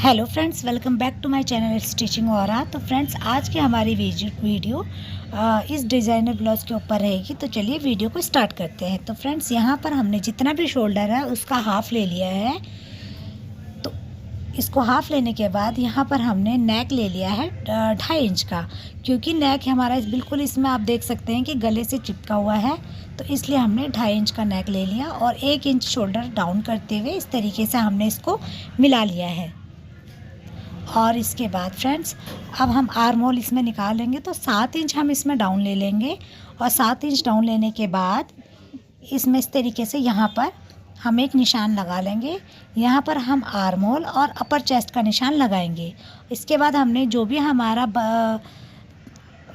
Hello friends, welcome back to my channel Stitching Aura. तो friends, आज की हमारी वीडियो इस डिज़ाइनर ब्लाउज़ के ऊपर रहेगी। तो चलिए वीडियो को स्टार्ट करते हैं। तो फ्रेंड्स, यहाँ पर हमने जितना भी शोल्डर है उसका हाफ़ ले लिया है। तो इसको हाफ़ लेने के बाद यहाँ पर हमने नेक ले लिया है 2.5 इंच का, क्योंकि नेक हमारा बिल्कुल इसमें आप देख सकते हैं कि गले से चिपका हुआ है। तो इसलिए हमने 2.5 इंच का नेक ले लिया और 1 इंच शोल्डर डाउन करते हुए इस तरीके से हमने इसको मिला लिया है। और इसके बाद फ्रेंड्स, अब हम आर्म होल इसमें निकालेंगे। तो 7 इंच हम इसमें डाउन ले लेंगे और 7 इंच डाउन लेने के बाद इसमें इस तरीके से यहाँ पर हम एक निशान लगा लेंगे। यहाँ पर हम आर्म होल और अपर चेस्ट का निशान लगाएंगे। इसके बाद हमने जो भी हमारा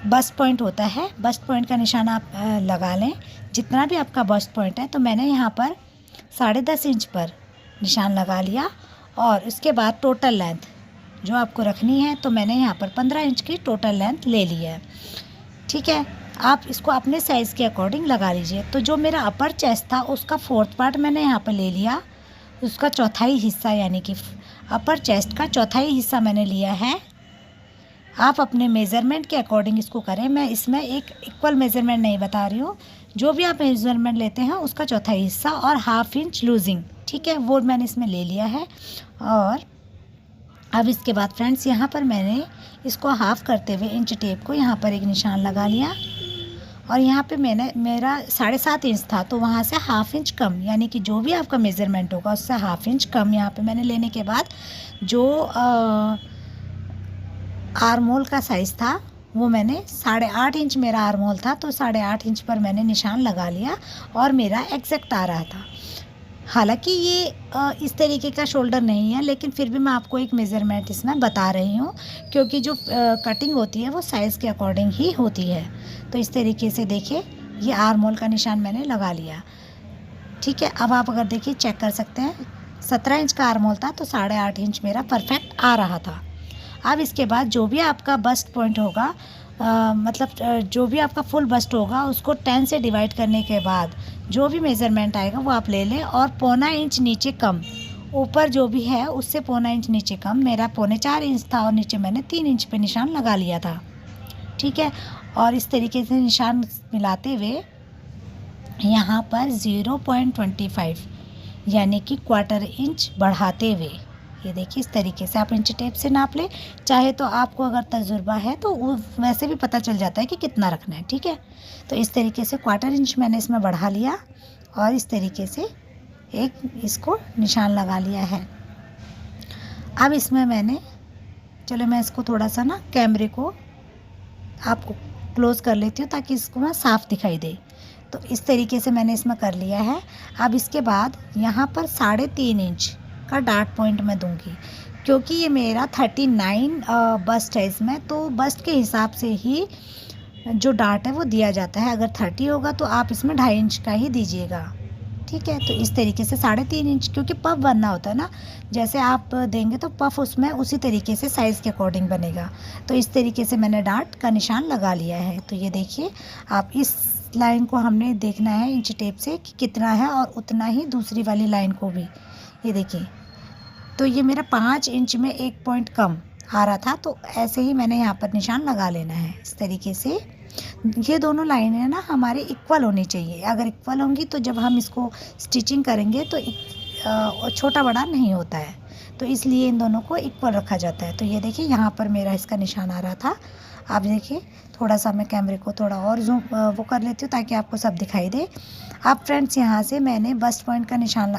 बस्ट पॉइंट होता है, बस्ट पॉइंट का निशान आप लगा लें, जितना भी आपका बस्ट पॉइंट है। तो मैंने यहाँ पर 10.5 इंच पर निशान लगा लिया और उसके बाद टोटल लेंथ जो आपको रखनी है, तो मैंने यहाँ पर 15 इंच की टोटल लेंथ ले ली है। ठीक है, आप इसको अपने साइज़ के अकॉर्डिंग लगा लीजिए। तो जो मेरा अपर चेस्ट था उसका 4th पार्ट मैंने यहाँ पर ले लिया, उसका चौथाई हिस्सा, यानी कि अपर चेस्ट का चौथाई हिस्सा मैंने लिया है। आप अपने मेज़रमेंट के अकॉर्डिंग इसको करें। मैं इसमें एक इक्वल मेज़रमेंट नहीं बता रही हूँ। जो भी आप मेज़रमेंट लेते हैं उसका चौथाई हिस्सा और 1/2 इंच लूजिंग, ठीक है, वो मैंने इसमें ले लिया है। और अब इसके बाद फ्रेंड्स, यहाँ पर मैंने इसको हाफ़ करते हुए इंच टेप को यहाँ पर एक निशान लगा लिया और यहाँ पे मेरा 7.5 इंच था, तो वहाँ से 1/2 इंच कम, यानी कि जो भी आपका मेज़रमेंट होगा उससे 1/2 इंच कम यहाँ पे मैंने लेने के बाद जो आर्म होल का साइज़ था वो मैंने 8.5 इंच मेरा आर्म होल था, तो 8.5 इंच पर मैंने निशान लगा लिया और मेरा एग्जैक्ट आ रहा था। हालांकि ये इस तरीके का शोल्डर नहीं है, लेकिन फिर भी मैं आपको एक मेज़रमेंट इसमें बता रही हूँ, क्योंकि जो कटिंग होती है वो साइज़ के अकॉर्डिंग ही होती है। तो इस तरीके से देखिए, ये आर्म होल का निशान मैंने लगा लिया। ठीक है, अब आप अगर देखिए चेक कर सकते हैं, 17 इंच का आर्म होल था, तो 8.5 इंच मेरा परफेक्ट आ रहा था। अब इसके बाद जो भी आपका बस्ट पॉइंट होगा, जो भी आपका फुल बस्ट होगा, उसको 10 से डिवाइड करने के बाद जो भी मेज़रमेंट आएगा वो आप ले लें और 0.25 इंच नीचे कम, ऊपर जो भी है उससे 0.25 इंच नीचे कम, मेरा 4.25 इंच था और नीचे मैंने 3 इंच पे निशान लगा लिया था। ठीक है, और इस तरीके से निशान मिलाते हुए यहाँ पर 0.25 यानी कि 1/4 इंच बढ़ाते हुए, ये देखिए इस तरीके से आप इंच टेप से नाप लें। चाहे तो आपको अगर तजुर्बा है तो वो वैसे भी पता चल जाता है कि कितना रखना है। ठीक है, तो इस तरीके से 1/4 इंच मैंने इसमें बढ़ा लिया और इस तरीके से एक इसको निशान लगा लिया है। अब इसमें मैं इसको थोड़ा सा ना कैमरे को आपको क्लोज़ कर लेती हूँ ताकि इसको ना साफ़ दिखाई दे। तो इस तरीके से मैंने इसमें कर लिया है। अब इसके बाद यहाँ पर 3.5 इंच का डार्ट पॉइंट मैं दूंगी, क्योंकि ये मेरा 39 बस्ट है इसमें, तो बस्ट के हिसाब से ही जो डार्ट है वो दिया जाता है। अगर 30 होगा तो आप इसमें 2.5 इंच का ही दीजिएगा। ठीक है, तो इस तरीके से 3.5 इंच, क्योंकि पफ बनना होता है ना, जैसे आप देंगे तो पफ उसमें उसी तरीके से साइज़ के अकॉर्डिंग बनेगा। तो इस तरीके से मैंने डार्ट का निशान लगा लिया है। तो ये देखिए, आप इस लाइन को हमने देखना है इंच टेप से कि कितना है, और उतना ही दूसरी वाली लाइन को भी। ये देखिए, तो ये मेरा 5 इंच में 1 पॉइंट कम आ रहा था, तो ऐसे ही मैंने यहाँ पर निशान लगा लेना है। इस तरीके से ये दोनों लाइनें ना हमारी इक्वल होनी चाहिए। अगर इक्वल होंगी तो जब हम इसको स्टिचिंग करेंगे तो छोटा बड़ा नहीं होता है, तो इसलिए इन दोनों को इक्वल रखा जाता है। तो ये देखिए, यहाँ पर मेरा इसका निशान आ रहा था। आप देखिए, थोड़ा सा मैं कैमरे को थोड़ा और जूम वो कर लेती हूँ ताकि आपको सब दिखाई दे। अब फ्रेंड्स, यहाँ से मैंने वेस्ट पॉइंट का निशान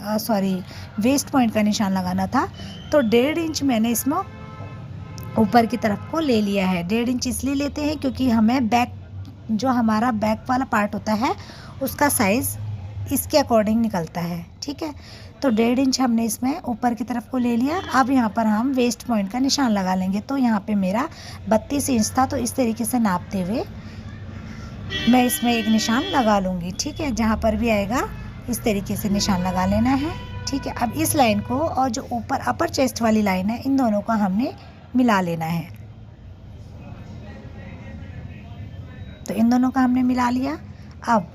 लगाना था, तो 1.5 इंच मैंने इसमें ऊपर की तरफ को ले लिया है। 1.5 इंच इसलिए लेते हैं क्योंकि हमें जो हमारा बैक वाला पार्ट होता है उसका साइज़ इसके अकॉर्डिंग निकलता है। ठीक है, तो 1.5 इंच हमने इसमें ऊपर की तरफ को ले लिया। अब यहाँ पर हम वेस्ट पॉइंट का निशान लगा लेंगे। तो यहाँ पे मेरा 32 इंच था, तो इस तरीके से नापते हुए मैं इसमें एक निशान लगा लूँगी। ठीक है, जहाँ पर भी आएगा इस तरीके से निशान लगा लेना है। ठीक है, अब इस लाइन को और जो ऊपर अपर चेस्ट वाली लाइन है, इन दोनों को हमने मिला लेना है। तो इन दोनों का हमने मिला लिया। अब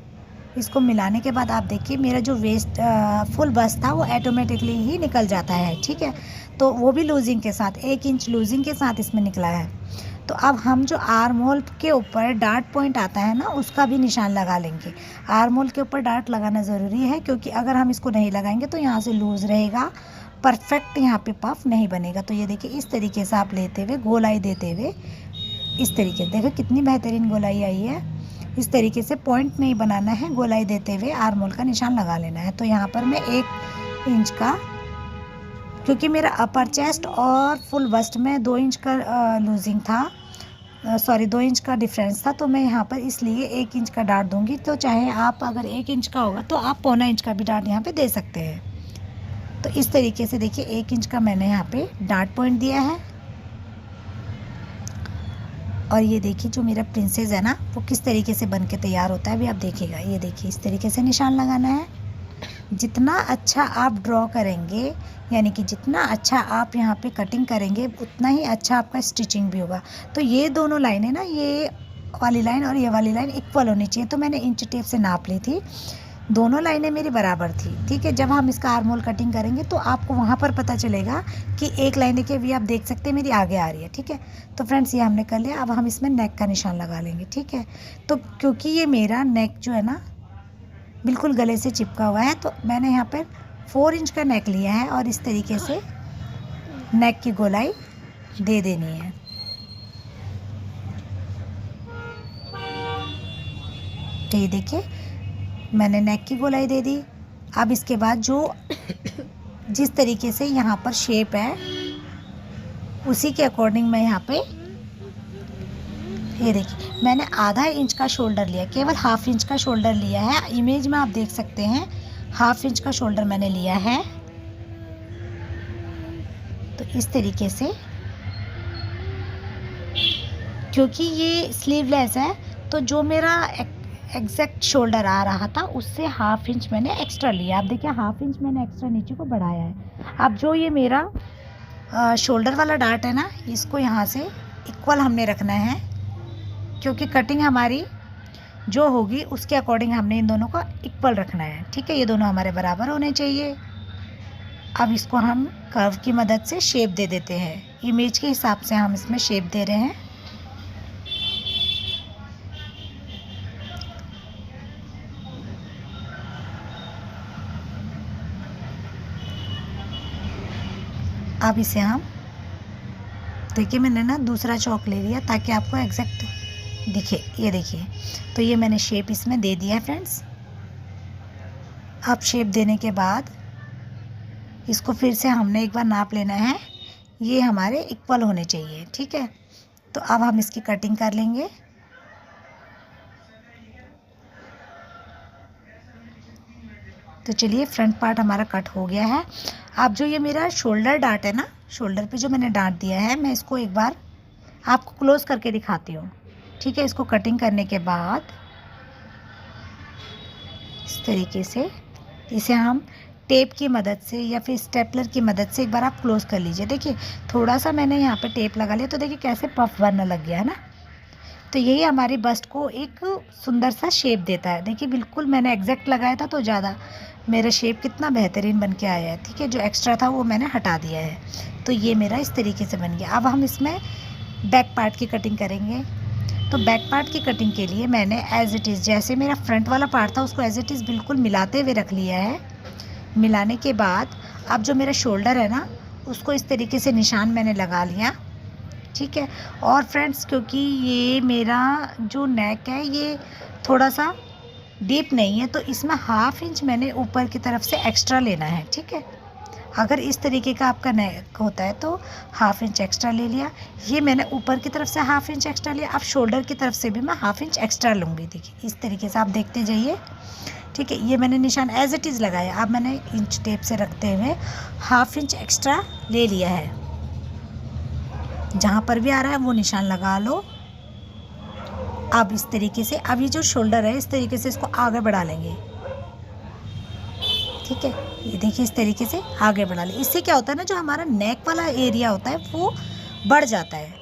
इसको मिलाने के बाद आप देखिए, मेरा जो वेस्ट फुल बस्ट था वो ऑटोमेटिकली ही निकल जाता है। ठीक है, तो वो भी लूजिंग के साथ 1 इंच लूजिंग के साथ इसमें निकला है। तो अब हम जो आर्म होल के ऊपर डार्ट पॉइंट आता है ना, उसका भी निशान लगा लेंगे। आर्म होल के ऊपर डार्ट लगाना ज़रूरी है, क्योंकि अगर हम इसको नहीं लगाएंगे तो यहाँ से लूज़ रहेगा, परफेक्ट यहाँ पे पफ नहीं बनेगा। तो ये देखिए इस तरीके से आप लेते हुए गोलाई देते हुए, इस तरीके देखो कितनी बेहतरीन गोलाई आई है। इस तरीके से पॉइंट नहीं बनाना है, गोलाई देते हुए आर्म होल का निशान लगा लेना है। तो यहाँ पर मैं 1 इंच का, क्योंकि मेरा अपर चेस्ट और फुल बस्ट में 2 इंच का लूजिंग था, 2 इंच का डिफरेंस था, तो मैं यहाँ पर इसलिए 1 इंच का डार्ट दूंगी। तो चाहे आप अगर 1 इंच का होगा तो आप 1.25 इंच का भी डार्ट यहाँ पे दे सकते हैं। तो इस तरीके से देखिए 1 इंच का मैंने यहाँ पे डार्ट पॉइंट दिया है। और ये देखिए जो मेरा प्रिंसेस है ना, वो किस तरीके से बन के तैयार होता है, अभी आप देखिएगा। ये देखिए इस तरीके से निशान लगाना है। जितना अच्छा आप ड्रॉ करेंगे, यानी कि जितना अच्छा आप यहाँ पे कटिंग करेंगे, उतना ही अच्छा आपका स्टिचिंग भी होगा। तो ये दोनों लाइनें ना, ये वाली लाइन और ये वाली लाइन इक्वल होनी चाहिए। तो मैंने इंच टेप से नाप ली थी, दोनों लाइनें मेरी बराबर थी। ठीक है, जब हम इसका आर्म होल कटिंग करेंगे तो आपको वहाँ पर पता चलेगा कि एक लाइन देखिए, अभी आप देख सकते हैं मेरी आगे आ रही है। ठीक है, तो फ्रेंड्स ये हमने कर लिया। अब हम इसमें नेक का निशान लगा लेंगे। ठीक है, तो क्योंकि ये मेरा नेक जो है ना बिल्कुल गले से चिपका हुआ है, तो मैंने यहाँ पर 4 इंच का नेक लिया है और इस तरीके से नेक की गोलाई दे देनी है। तो ये देखिए मैंने नेक की गोलाई दे दी। अब इसके बाद जो जिस तरीके से यहाँ पर शेप है, उसी के अकॉर्डिंग मैं यहाँ पे, ये देखिए मैंने आधा इंच का शोल्डर लिया, केवल हाफ इंच का शोल्डर लिया है। इमेज में आप देख सकते हैं हाफ इंच का शोल्डर मैंने लिया है। तो इस तरीके से, क्योंकि ये स्लीवलेस है, तो जो मेरा एग्जैक्ट शोल्डर आ रहा था उससे हाफ इंच मैंने एक्स्ट्रा लिया। आप देखिए हाफ इंच मैंने एक्स्ट्रा नीचे को बढ़ाया है। अब जो ये मेरा शोल्डर वाला डार्ट है ना, इसको यहाँ से इक्वल हमने रखना है, क्योंकि कटिंग हमारी जो होगी उसके अकॉर्डिंग हमने इन दोनों को इक्वल रखना है। ठीक है, ये दोनों हमारे बराबर होने चाहिए। अब इसको हम कर्व की मदद से शेप दे देते हैं। इमेज के हिसाब से हम इसमें शेप दे रहे हैं। अब इसे हम देखिए, मैंने ना दूसरा चौक ले लिया ताकि आपको एग्जैक्ट दिखे। ये देखिए, तो ये मैंने शेप इसमें दे दिया है फ्रेंड्स। अब शेप देने के बाद इसको फिर से हमने एक बार नाप लेना है, ये हमारे इक्वल होने चाहिए। ठीक है, तो अब हम इसकी कटिंग कर लेंगे। तो चलिए फ्रंट पार्ट हमारा कट हो गया है। अब जो ये मेरा शोल्डर डार्ट है ना, शोल्डर पे जो मैंने डार्ट दिया है, मैं इसको एक बार आपको क्लोज करके दिखाती हूँ। ठीक है, इसको कटिंग करने के बाद इस तरीके से इसे हम टेप की मदद से या फिर स्टेपलर की मदद से एक बार आप क्लोज कर लीजिए। देखिए थोड़ा सा मैंने यहाँ पे टेप लगा लिया, तो देखिए कैसे पफ बनने लग गया है ना। तो यही हमारी बस्ट को एक सुंदर सा शेप देता है। देखिए बिल्कुल मैंने एग्जैक्ट लगाया था, तो ज़्यादा मेरा शेप कितना बेहतरीन बन के आया है। ठीक है, जो एक्स्ट्रा था वो मैंने हटा दिया है। तो ये मेरा इस तरीके से बन गया। अब हम इसमें बैक पार्ट की कटिंग करेंगे। तो बैक पार्ट की कटिंग के लिए मैंने एज इट इज़, जैसे मेरा फ्रंट वाला पार्ट था उसको एज इट इज़ बिल्कुल मिलाते हुए रख लिया है। मिलाने के बाद अब जो मेरा शोल्डर है ना, उसको इस तरीके से निशान मैंने लगा लिया। ठीक है, और फ्रेंड्स क्योंकि ये मेरा जो नेक है ये थोड़ा सा डीप नहीं है, तो इसमें हाफ इंच मैंने ऊपर की तरफ से एक्स्ट्रा लेना है। ठीक है, अगर इस तरीके का आपका नेक होता है तो हाफ इंच एक्स्ट्रा ले लिया। ये मैंने ऊपर की तरफ से हाफ इंच एक्स्ट्रा लिया। अब शोल्डर की तरफ से भी मैं हाफ इंच एक्स्ट्रा लूँगी। देखिए इस तरीके से आप देखते जाइए। ठीक है, ये मैंने निशान एज इट इज़ लगाया। अब मैंने इंच टेप से रखते हुए हाफ इंच एक्स्ट्रा ले लिया है। जहाँ पर भी आ रहा है वो निशान लगा लो। अब इस तरीके से, अब ये जो शोल्डर है इस तरीके से इसको आगे बढ़ा लेंगे। ठीक है, ये देखिए इस तरीके से आगे बढ़ा ले। इससे क्या होता है ना, जो हमारा नेक वाला एरिया होता है वो बढ़ जाता है।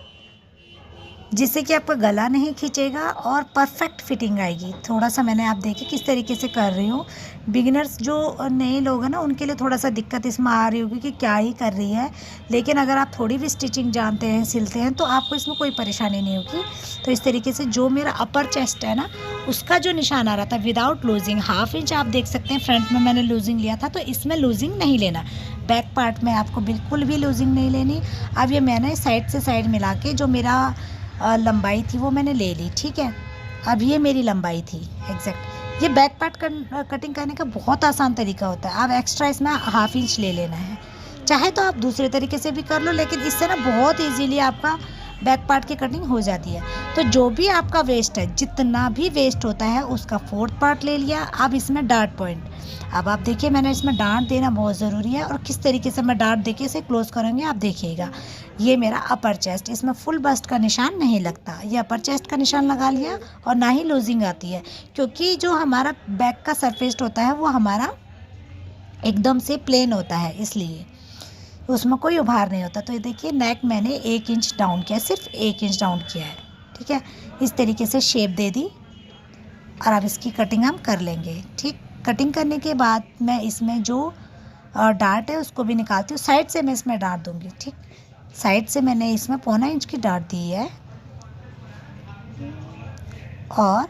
जिससे कि आपका गला नहीं खींचेगा और परफेक्ट फिटिंग आएगी। थोड़ा सा मैंने आप देखिए किस तरीके से कर रही हूँ। बिगिनर्स जो नए लोग हैं ना, उनके लिए थोड़ा सा दिक्कत इसमें आ रही होगी कि क्या ही कर रही है, लेकिन अगर आप थोड़ी भी स्टिचिंग जानते हैं, सिलते हैं, तो आपको इसमें कोई परेशानी नहीं होगी। तो इस तरीके से जो मेरा अपर चेस्ट है ना, उसका जो निशान आ रहा था विदाउट लूजिंग, 1/2 इंच आप देख सकते हैं फ्रंट में मैंने लूजिंग लिया था, तो इसमें लूजिंग नहीं लेना। बैक पार्ट में आपको बिल्कुल भी लूजिंग नहीं लेनी। अब ये मैंने साइड से साइड मिला के जो मेरा लंबाई थी वो मैंने ले ली, ठीक है। अब ये मेरी लंबाई थी एग्जैक्ट। ये बैक पार्ट कटिंग करने का बहुत आसान तरीका होता है। आप एक्स्ट्रा इसमें 1/2 इंच ले लेना है। चाहे तो आप दूसरे तरीके से भी कर लो, लेकिन इससे ना बहुत इजीली आपका बैक पार्ट की कटिंग हो जाती है। तो जो भी आपका वेस्ट है, जितना भी वेस्ट होता है, उसका 4th पार्ट ले लिया। अब इसमें डार्ट पॉइंट, अब आप देखिए मैंने इसमें डार्ट देना बहुत ज़रूरी है, और किस तरीके से मैं डार्ट देके इसे क्लोज करूँगी आप देखिएगा। ये मेरा अपर चेस्ट, इसमें फुल बस्ट का निशान नहीं लगता। ये अपर चेस्ट का निशान लगा लिया, और ना ही लूजिंग आती है, क्योंकि जो हमारा बैक का सरफेस होता है वो हमारा एकदम से प्लेन होता है, इसलिए उसमें कोई उभार नहीं होता। तो ये देखिए नेक मैंने 1 इंच डाउन किया, सिर्फ 1 इंच डाउन किया है, ठीक है। इस तरीके से शेप दे दी, और अब इसकी कटिंग हम कर लेंगे, ठीक। कटिंग करने के बाद मैं इसमें जो डार्ट है उसको भी निकालती हूँ। साइड से मैं इसमें डार्ट दूँगी, ठीक। साइड से मैंने इसमें 1/4 इंच की डार्ट दी है, और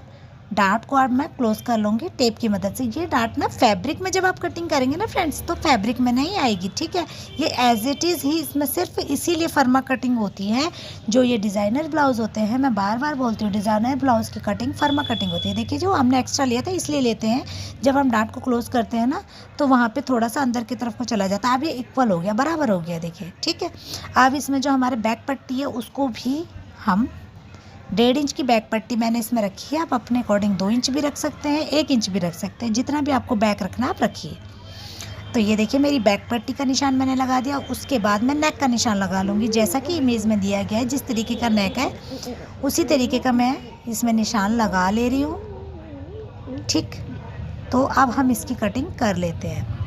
डार्ट को अब मैं क्लोज कर लूँगी टेप की मदद से। ये डार्ट ना फैब्रिक में जब आप कटिंग करेंगे ना फ्रेंड्स, तो फैब्रिक में नहीं आएगी, ठीक है। ये एज इट इज़ ही इसमें सिर्फ इसीलिए फर्मा कटिंग होती है। जो ये डिज़ाइनर ब्लाउज़ होते हैं, मैं बार बार बोलती हूँ, डिज़ाइनर ब्लाउज़ की कटिंग फर्मा कटिंग होती है। देखिए जो हमने एक्स्ट्रा लिया था इसलिए लेते हैं, जब हम डार्ट को क्लोज करते हैं ना, तो वहाँ पर थोड़ा सा अंदर की तरफ को चला जाता है। अब ये इक्वल हो गया, बराबर हो गया, देखिए, ठीक है। अब इसमें जो हमारे बैक पट्टी है उसको भी हम 1.5 इंच की बैक पट्टी मैंने इसमें रखी है। आप अपने अकॉर्डिंग 2 इंच भी रख सकते हैं, 1 इंच भी रख सकते हैं, जितना भी आपको बैक रखना आप रखिए। तो ये देखिए मेरी बैक पट्टी का निशान मैंने लगा दिया। उसके बाद मैं नेक का निशान लगा लूँगी, जैसा कि इमेज में दिया गया है। जिस तरीके का नेक है उसी तरीके का मैं इसमें निशान लगा ले रही हूँ, ठीक। तो अब हम इसकी कटिंग कर लेते हैं।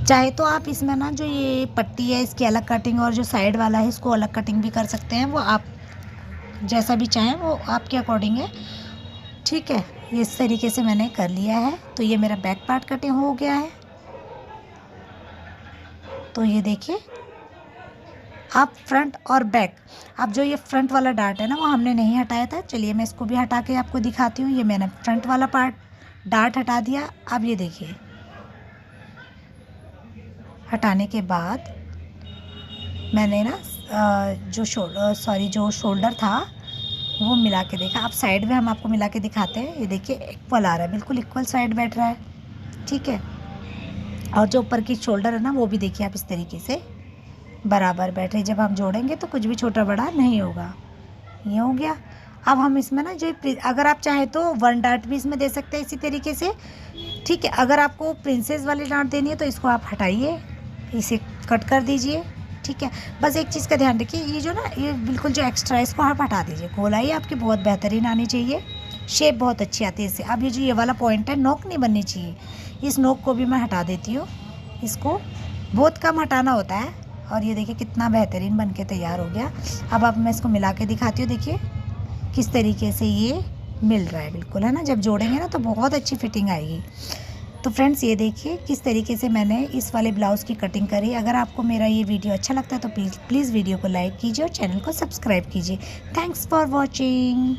चाहे तो आप इसमें ना जो ये पट्टी है इसकी अलग कटिंग, और जो साइड वाला है इसको अलग कटिंग भी कर सकते हैं। वो आप जैसा भी चाहें, वो आपके अकॉर्डिंग है, ठीक है। ये इस तरीके से मैंने कर लिया है। तो ये मेरा बैक पार्ट कटिंग हो गया है। तो ये देखिए, आप फ्रंट और बैक, अब जो ये फ्रंट वाला डार्ट है ना, वो हमने नहीं हटाया था। चलिए मैं इसको भी हटा के आपको दिखाती हूँ। ये मैंने फ्रंट वाला पार्ट डार्ट हटा दिया। अब ये देखिए, हटाने के बाद मैंने ना जो शोल्डर था वो मिला के देखा। अब साइड में हम आपको मिला के दिखाते हैं। ये देखिए इक्वल आ रहा है, बिल्कुल इक्वल साइड बैठ रहा है, ठीक है। और जो ऊपर की शोल्डर है ना, वो भी देखिए आप इस तरीके से बराबर बैठ रही। जब हम जोड़ेंगे तो कुछ भी छोटा बड़ा नहीं होगा। ये हो गया। अब हम इसमें ना जो अगर आप चाहे तो 1 डार्ट भी इसमें दे सकते हैं इसी तरीके से, ठीक है। अगर आपको प्रिंसेस वाली डार्ट देनी है तो इसको आप हटाइए, इसे कट कर दीजिए, ठीक है। बस एक चीज़ का ध्यान रखिए, ये जो ना ये बिल्कुल जो एक्स्ट्रा है इसको आप हटा दीजिए। गोलाई आपकी बहुत बेहतरीन आनी चाहिए, शेप बहुत अच्छी आती है इससे। अब ये जो ये वाला पॉइंट है, नोक नहीं बननी चाहिए, इस नोक को भी मैं हटा देती हूँ। इसको बहुत कम हटाना होता है। और ये देखिए कितना बेहतरीन बन के तैयार हो गया। अब मैं इसको मिला के दिखाती हूँ। देखिए किस तरीके से ये मिल रहा है, बिल्कुल, है ना। जब जोड़ेंगे ना तो बहुत अच्छी फिटिंग आएगी। तो फ्रेंड्स ये देखिए किस तरीके से मैंने इस वाले ब्लाउज़ की कटिंग करी। अगर आपको मेरा ये वीडियो अच्छा लगता है तो प्लीज़ वीडियो को लाइक कीजिए और चैनल को सब्सक्राइब कीजिए। Thanks for watching.